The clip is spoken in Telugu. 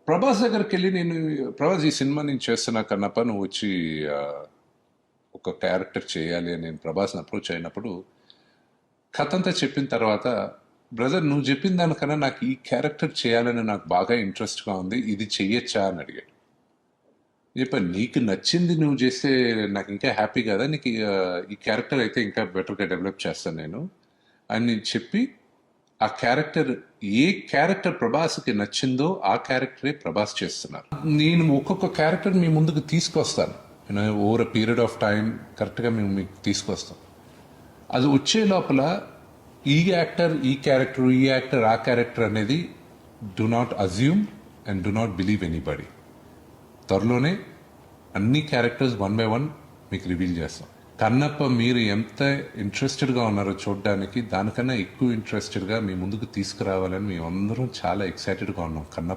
ప్రభాస్ దగ్గరికి వెళ్ళి నేను ప్రభాస్ ఈ సినిమా నేను చేస్తున్నా కన్నప్ప నువ్వు వచ్చి ఆ, ఒక క్యారెక్టర్ చేయాలి అని నేను ప్రభాస్ని అప్రోచ్ అయినప్పుడు కథ అంతా చెప్పిన తర్వాత బ్రదర్ నువ్వు చెప్పిన దానికన్నా నాకు ఈ క్యారెక్టర్ చేయాలని నాకు బాగా ఇంట్రెస్ట్గా ఉంది ఇది చెయ్యొచ్చా అని అడిగాడు. చెప్పాను నీకు నచ్చింది నువ్వు చేస్తే నాకు ఇంకా హ్యాపీ కదా నీకు ఈ క్యారెక్టర్ అయితే ఇంకా బెటర్గా డెవలప్ చేస్తాను నేను అని చెప్పి ఆ క్యారెక్టర్ ఏ క్యారెక్టర్ ప్రభాస్కి నచ్చిందో ఆ క్యారెక్టరే ప్రభాస్ చేస్తున్నారు. నేను ఒక్కొక్క క్యారెక్టర్ మీ ముందుకు తీసుకొస్తాను over a period of time కరెక్ట్గా మేము మీకు తీసుకొస్తాం. అది వచ్చే లోపల ఈ యాక్టర్ ఈ క్యారెక్టర్ ఈ యాక్టర్ ఆ క్యారెక్టర్ అనేది do not assume and do not believe anybody. త్వరలోనే అన్ని క్యారెక్టర్స్ వన్ బై వన్ మీకు రివీల్ చేస్తాం. కన్నప్ప మీరు ఎంత ఇంట్రెస్టెడ్గా ఉన్నారో చూడడానికి దానికన్నా ఎక్కువ ఇంట్రెస్టెడ్గా మీ ముందుకు తీసుకురావాలని మేము అందరం చాలా ఎక్సైటెడ్గా ఉన్నాం. కన్నప్ప